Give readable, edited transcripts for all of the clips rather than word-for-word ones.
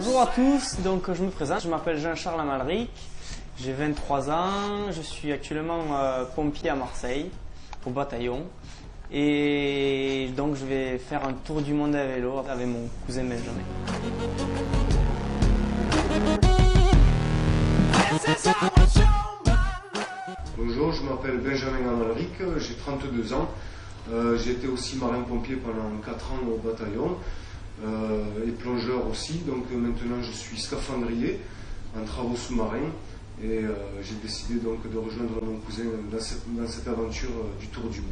Bonjour à tous, donc je me présente, je m'appelle Jean-Charles Amalric, j'ai 23 ans, je suis actuellement pompier à Marseille, au bataillon. Et donc je vais faire un tour du monde à vélo avec mon cousin Benjamin. Bonjour, je m'appelle Benjamin Amalric, j'ai 32 ans. J'ai été aussi marin-pompier pendant 4 ans au bataillon et plongeur aussi. Donc maintenant je suis scaphandrier en travaux sous-marins et j'ai décidé donc de rejoindre mon cousin dans cette aventure du tour du monde.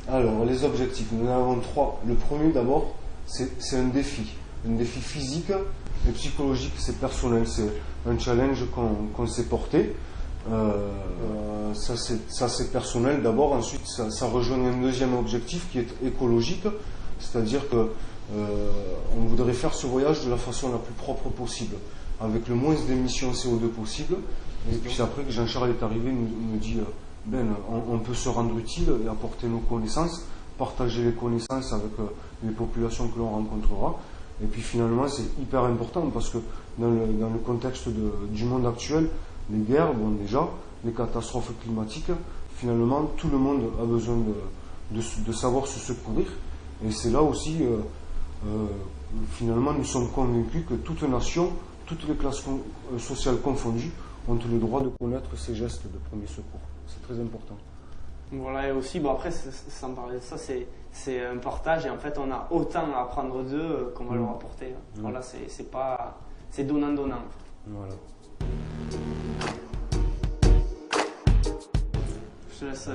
Alors les objectifs, nous en avons 3. Le premier d'abord, c'est un défi physique et psychologique, c'est personnel, c'est un challenge qu'on s'est porté. Ça c'est personnel d'abord, ensuite ça rejoint un deuxième objectif qui est écologique, c'est-à-dire que on voudrait faire ce voyage de la façon la plus propre possible, avec le moins d'émissions CO2 possible. Et puis après que Jean-Charles est arrivé, il me dit Ben, on peut se rendre utile et apporter nos connaissances, partager les connaissances avec les populations que l'on rencontrera. Et puis finalement c'est hyper important parce que dans le contexte du monde actuel, les guerres, bon déjà, les catastrophes climatiques, finalement tout le monde a besoin de savoir se secourir. Et c'est là aussi, finalement nous sommes convaincus que toute nation, toutes les classes sociales confondues, ont le droit de connaître ces gestes de premier secours. C'est très important. Voilà, et aussi, bon après, sans parler de ça, c'est un partage et en fait on a autant à apprendre d'eux qu'on va leur apporter. Voilà, c'est donnant-donnant. Voilà. Je te laisse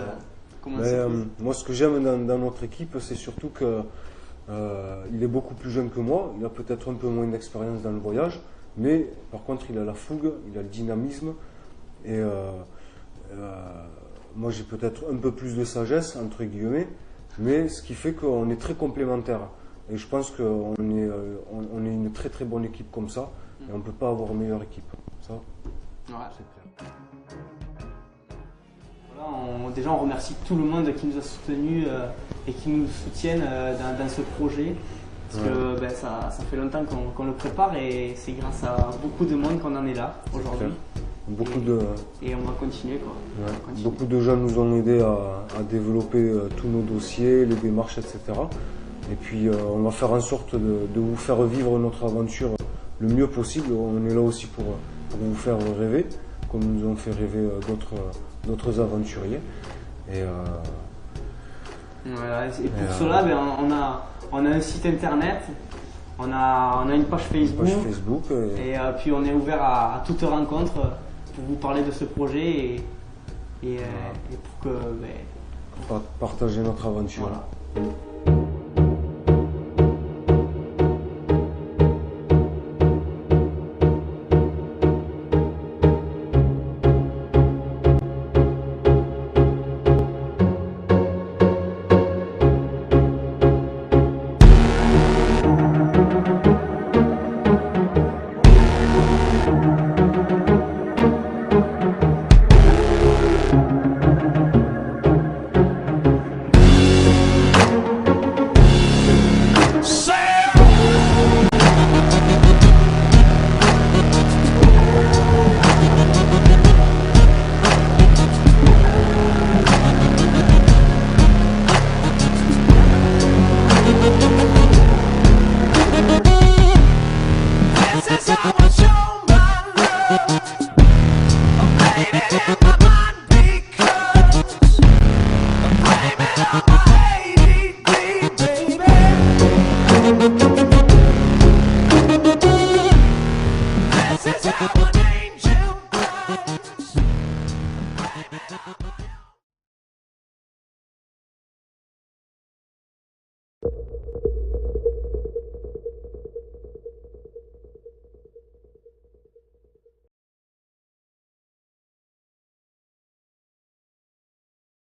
commencer. Moi, ce que j'aime dans notre équipe, c'est surtout que il est beaucoup plus jeune que moi. Il a peut-être un peu moins d'expérience dans le voyage, mais par contre, il a la fougue, il a le dynamisme et moi, j'ai peut-être un peu plus de sagesse, entre guillemets, mais ce qui fait qu'on est très complémentaires. Et je pense qu'on est une très très bonne équipe comme ça, et on ne peut pas avoir une meilleure équipe. Ça, ouais. C'est clair. Voilà, déjà, on remercie tout le monde qui nous a soutenus et qui nous soutiennent dans ce projet. Parce que ça fait longtemps qu'on le prépare et c'est grâce à beaucoup de monde qu'on en est là aujourd'hui. Et on va continuer quoi. Ouais. Beaucoup de gens nous ont aidés à développer tous nos dossiers, les démarches, etc. Et puis on va faire en sorte de vous faire vivre notre aventure le mieux possible. On est là aussi pour vous faire rêver, comme nous ont fait rêver d'autres aventuriers. Et, voilà, et pour cela, on a un site internet, on a une page Facebook, et puis on est ouvert à toute rencontre pour vous parler de ce projet et pour que partager notre aventure. Voilà. This is how an angel does.